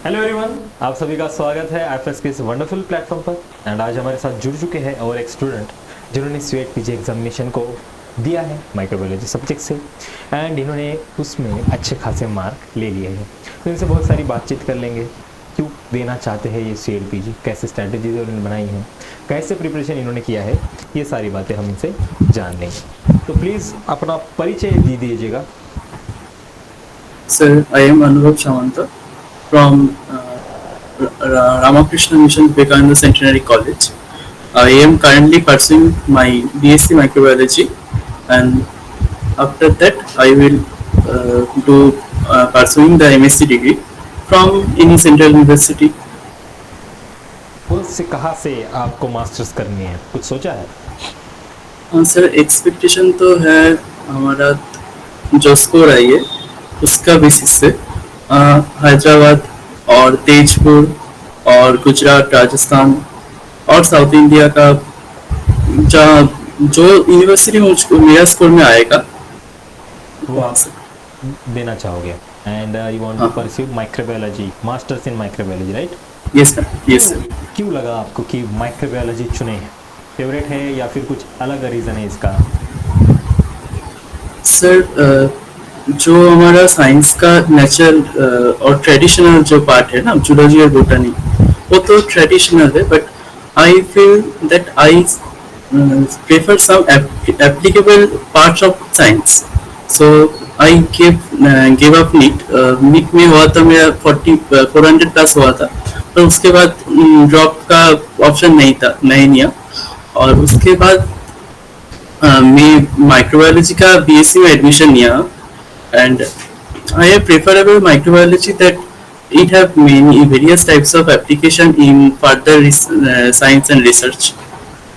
Hello everyone, आप सभी का स्वागत है एफएस के इस वंडरफुल प्लेटफॉर्म पर। एंड आज हमारे साथ जुड़ चुके हैं और एक स्टूडेंट जिन्होंने स्वेट पीजी एग्जामिनेशन को दिया है माइक्रोबायोलॉजी सब्जेक्ट से, एंड इन्होंने उसमें अच्छे खासे मार्क ले लिए हैं। तो इनसे बहुत सारी बातचीत कर लेंगे, क्यों देना चाहते हैं ये स्वेट पीजी, कैसे स्ट्रैटेजीज इन्होंने बनाई हैं, कैसे प्रिपरेशन इन्होंने किया है, ये सारी बातें हम इनसे जान लेंगे। तो प्लीज़ अपना परिचय दे दीजिएगा। Sir, I am Anubhav Samanta from Ramakrishna Mission Vivekananda Centenary College. I am currently pursuing my BSc Microbiology, and after that I will do pursuing the MSc degree from any central university. कौन से कहाँ से आपको masters करनी है, कुछ सोचा है? सर एक्सपेक्टेशन तो है हमारा जो स्कोर आई है उसका बेसिस से हैदराबाद और तेजपुर और गुजरात, राजस्थान और साउथ इंडिया का जहाँ जो यूनिवर्सिटी में मेरा स्कोर में आएगा वो आप देना चाहोगे। And you want to pursue microbiology, masters in microbiology, right? Yes sir, yes sir. क्यों लगा आपको कि माइक्रोबायोलॉजी चुने हैं? फेवरेट है या फिर कुछ अलग रीज़न है इसका? सर जो हमारा साइंस का नेचुरल और ट्रेडिशनल जो पार्ट है ना, जूलॉजी और बोटनी, वो तो ट्रेडिशनल है, but I feel that I prefer some applicable parts of science, so I give up NEET में हुआ था मेरा 400 प्लस हुआ था, पर उसके बाद ड्रॉप का ऑप्शन नहीं लिया। और उसके बाद मैं माइक्रोबायोलॉजी का बीएससी में एडमिशन लिया, and I have preferable microbiology that it have many various types of application in further science and research,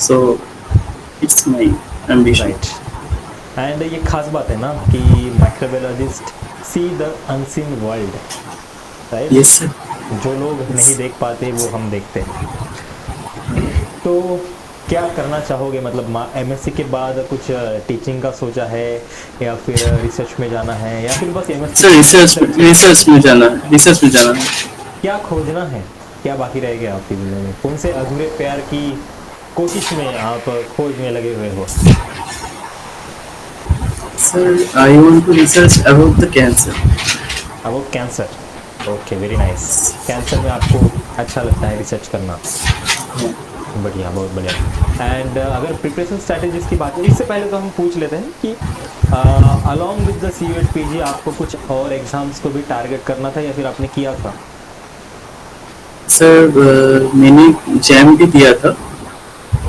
so it's my ambition. Right. And ये खास बात है ना कि microbiologist see the unseen world, right? Yes sir. जो लोग नहीं देख पाते वो हम देखते हैं। तो क्या करना चाहोगे, मतलब एमएससी के बाद कुछ टीचिंग का सोचा है या फिर रिसर्च में जाना है या फिर बस एमएससी? सर रिसर्च में जाना है। क्या खोजना है, क्या बाकी रह गया आपकी जिंदगी में? कौन से अधूरे प्यार की कोशिश में आप खोज में लगे हुए हो? Sir I want to research about the cancer. About cancer, okay, very nice. Cancer में आपको अच्छा लगता है रिसर्च करना? बढ़िया, बहुत बढ़िया। एंड अगर प्रिपरेशन स्ट्रैटेजीज की बात है, इससे पहले तो हम पूछ लेते हैं कि अलॉन्ग विद द सीयूएट पीजी आपको कुछ और एग्जाम्स को भी टारगेट करना था या फिर आपने किया था? सर मैंने जैम भी दिया था,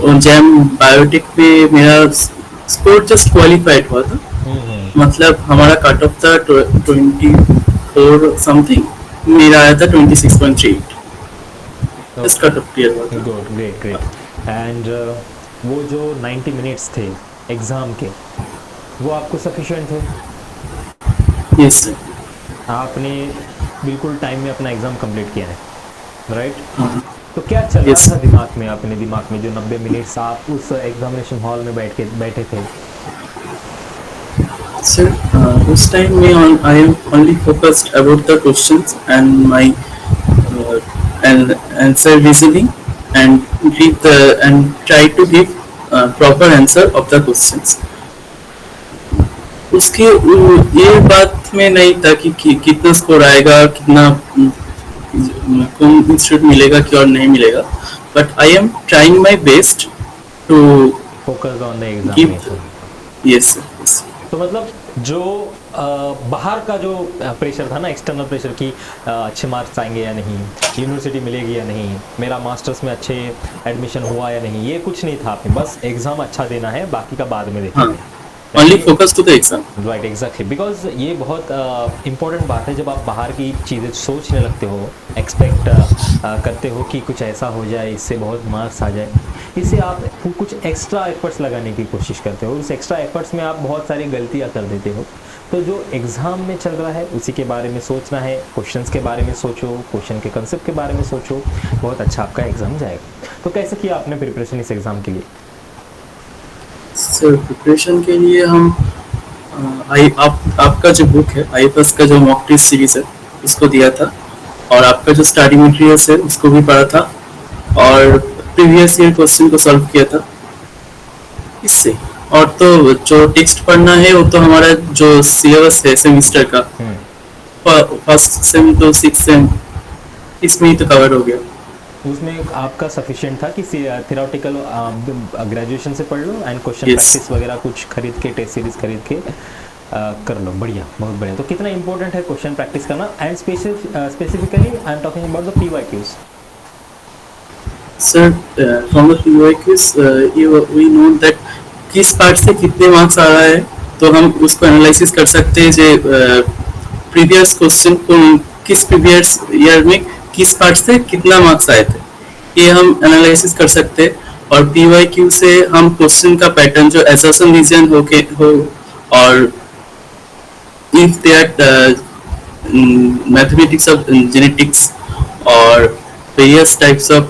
और जैम बायोटेक पे मेरा स्कोर जस्ट क्वालिफाइड हुआ था, मतलब हमारा कट ऑफ था 24 समथिंग, मेरा आया था 26.38। इस कट ऑफ क्लियर हुआ था। Good, great great. एंड वो जो 90 मिनट्स थे एग्ज़ाम के, वो आपको सफिशिएंट थे? Yes sir. आपने बिल्कुल टाइम में अपना एग्ज़ाम कंप्लीट किया है, राइट? हाँ तो क्या चल रहा Yes. था दिमाग में, अपने दिमाग में जो 90 मिनट्स आप उस एग्जामिनेशन हॉल में बैठे थे? सर उस टाइम में I am only focused about the questions and my and answer reasoning and give the and try to give proper answer of the questions. उसके ये बात में नहीं था कि कितना स्कोर आएगा, कितना कौन इंस्टीट्यूट मिलेगा कि और नहीं मिलेगा, but I am trying my best to focus on the give. Examination. Yes sir. तो मतलब जो बाहर का जो प्रेशर था ना, एक्सटर्नल प्रेशर कि अच्छे मार्क्स आएंगे या नहीं, यूनिवर्सिटी मिलेगी या नहीं, मेरा मास्टर्स में अच्छे एडमिशन हुआ या नहीं, ये कुछ नहीं था आप में, बस एग्ज़ाम अच्छा देना है, बाकी का बाद में देखेंगे। Only focus to the exam. Right, exactly. Because ये बहुत इम्पोर्टेंट बात है, जब आप बाहर की चीज़ें सोचने लगते हो, एक्सपेक्ट करते हो कि कुछ ऐसा हो जाए, इससे बहुत मार्क्स आ जाए, इससे आप कुछ एक्स्ट्रा एफर्ट्स लगाने की कोशिश करते हो, उस एक्स्ट्रा एफर्ट्स में आप बहुत सारी गलतियाँ कर देते हो। तो जो एग्ज़ाम में चल रहा है उसी के बारे में सोचना है, क्वेश्चंस के बारे में सोचो, क्वेश्चन के कंसेप्ट के बारे में सोचो, बहुत अच्छा आपका एग्ज़ाम जाएगा। तो कैसे किया आपने प्रिपरेशन इस एग्ज़ाम के लिए? सर प्रिपरेशन के लिए हम आपका जो बुक है आईएफएस का जो मॉक टेस्ट सीरीज है उसको दिया था, और आपका जो स्टडी मटेरियल्स है उसको भी पढ़ा था और प्रीवियस ईयर क्वेश्चन को सॉल्व किया था इससे। और तो जो टेक्स्ट पढ़ना है वो तो हमारा जो सिलेबस है सेमिस्टर का फर्स्ट सेम तो सिक्स सेम इसमें ही तो कवर हो गया। उसमें आपका सफिशिएंट था कि थियोरेटिकल ग्रेजुएशन से पढ़ लो एंड क्वेश्चन Yes. प्रैक्टिस वगैरह कुछ खरीद के टेस्ट सीरीज खरीद के कर लो, बढ़िया, बहुत बढ़िया। तो कितना इंपॉर्टेंट है क्वेश्चन प्रैक्टिस करना and specifically I am talking about the PYQs. Sir from the PYQs we know that किस पार्ट से कितने मार्क्स आ रहा है तो हम उसको एनालिसिस कर सकते हैं जे प्रीवियस क्वेश्चन को किस प्रीवियस ईयर में किस पार्ट से कितना मार्क्स आए थे ये हम एनालिसिस कर सकते हैं। और पीवाईक्यू से हम क्वेश्चन का पैटर्न जो असर्शन रीजन हो और if they are mathematics of genetics और वेरियस टाइप्स ऑफ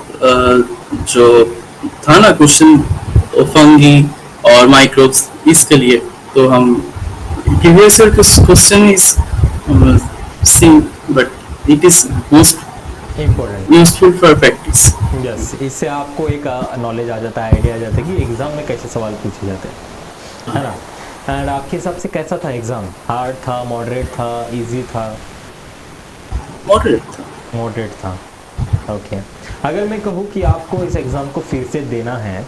जो था ना क्वेश्चन फंगी और माइक्रोब्स इसके लिए तो हम previous year question is same but it is most important, useful for practice. Yes, इससे आपको एक नॉलेज आ जाता है, आइडिया आ जाता है कि एग्जाम में कैसे सवाल पूछे जाते हैं, है ना। एंड आपके हिसाब से कैसा था एग्जाम? हार्ड था, मॉडरेट था, इजी था? मॉडरेट था, ओके। अगर मैं कहूँ कि आपको इस एग्ज़ाम को फिर से देना है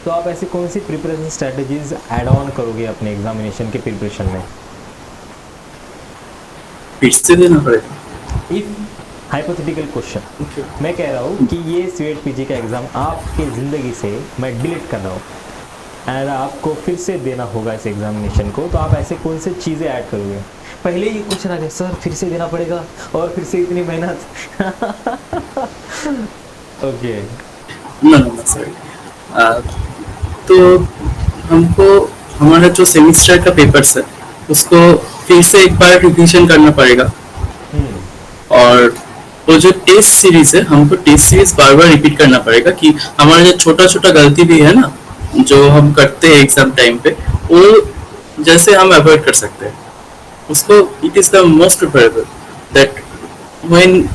तो आप ऐसी कौन सी प्रिपरेशन स्ट्रेटजीज ऐड ऑन करोगे अपने एग्जामिनेशन के प्रिपरेशन में? फिर से देना पड़ेगा। इफ हाइपोथेटिकल क्वेश्चन, मैं कह रहा हूँ कि ये स्वीट पीजी का एग्ज़ाम आपकी ज़िंदगी से मैं डिलीट कर रहा हूँ एंड आपको फिर से देना होगा इस एग्जामिनेशन को, तो आप ऐसे कौन से चीज़ें ऐड करोगे? पहले ही क्वेश्चन आ गया, सर फिर से देना पड़ेगा और फिर से इतनी मेहनत। ओके, ना सॉरी तो हमको हमारा जो सेमिस्टर का पेपर्स है उसको फिर से एक बार रिवीजन करना पड़ेगा और वो जो टेस्ट सीरीज है हमको टेस्ट सीरीज बार बार रिपीट करना पड़ेगा कि हमारा जो छोटा छोटा गलती भी है ना जो हम करते हैं एग्जाम टाइम पे वो जैसे हम अवॉइड कर सकते हैं उसको। It is the most preferable that when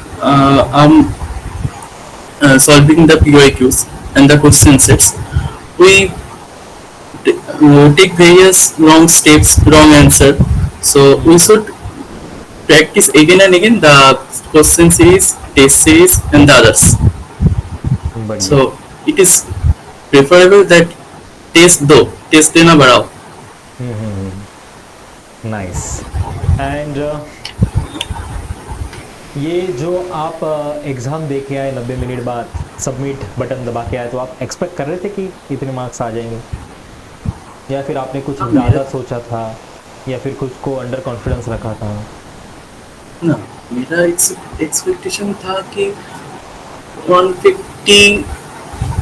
solving the PYQs and the question sets, we take various wrong steps, wrong answer. So we should practice again and again the question series, test series, and the others. So it is preferable that test देना बढ़ाओ। Nice. And ये जो आप exam दे के आए 90 minute बाद submit button दबा के आए, तो आप एक्सपेक्ट कर रहे थे कि इतने मार्क्स आ जाएंगे या फिर आपने कुछ ज़्यादा सोचा था या फिर कुछ को अंडर कॉन्फिडेंस रखा था? ना, मेरा एक्सपेक्टेशन था कि 150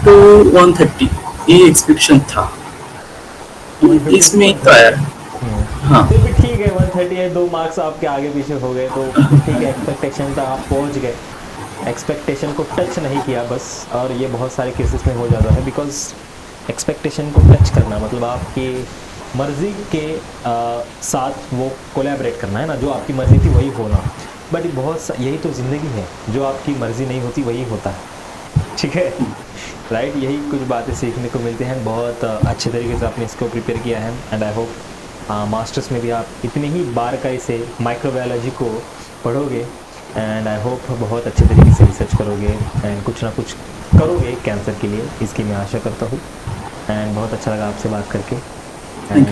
to 130 ये एक्सपेक्टेशन था, इसमें तो आया। हाँ तो भी ठीक है, 130 है, 2 मार्क्स आपके आगे पीछे हो गए तो ठीक है, एक्सपेक्टेशन तक आप पहुंच गए, एक्सपेक्टेशन को टच नहीं किया बस। और ये बहुत सारे केसेस में हो जाता है बिकॉज एक्सपेक्टेशन को टच करना मतलब आपकी मर्ज़ी के साथ वो कोलैबोरेट करना है ना, जो आपकी मर्ज़ी थी वही होना। बट यही तो ज़िंदगी है, जो आपकी मर्ज़ी नहीं होती वही होता है, ठीक है, राइट। यही कुछ बातें सीखने को मिलती हैं। बहुत अच्छे तरीके से आपने इसको प्रिपेयर किया है एंड आई होप मास्टर्स में भी आप इतने ही बार का इसे माइक्रोबायोलॉजी को पढ़ोगे एंड आई होप बहुत अच्छे तरीके से रिसर्च करोगे एंड कुछ ना कुछ करोगे कैंसर के लिए, इसकी मैं आशा करता हूँ। एंड बहुत अच्छा लगा आपसे बात करके and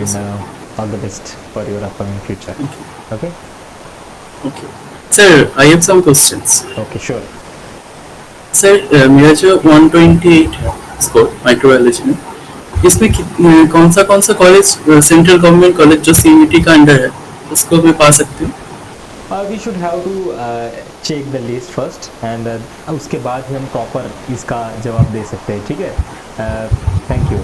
all the best for your upcoming future. Okay sir, I have some questions. Okay sure sir, मेरा जो 128 है स्कोर माइक्रोबायोलॉजी में, इसमें कौन सा कॉलेज सेंट्रल गवर्नमेंट कॉलेज जो सीयूईटी का अंडर है उसको मैं पा सकती हूँ? We should have to check the list first and उसके बाद ही हम प्रॉपर इसका जवाब दे सकते हैं, ठीक है। Thank you.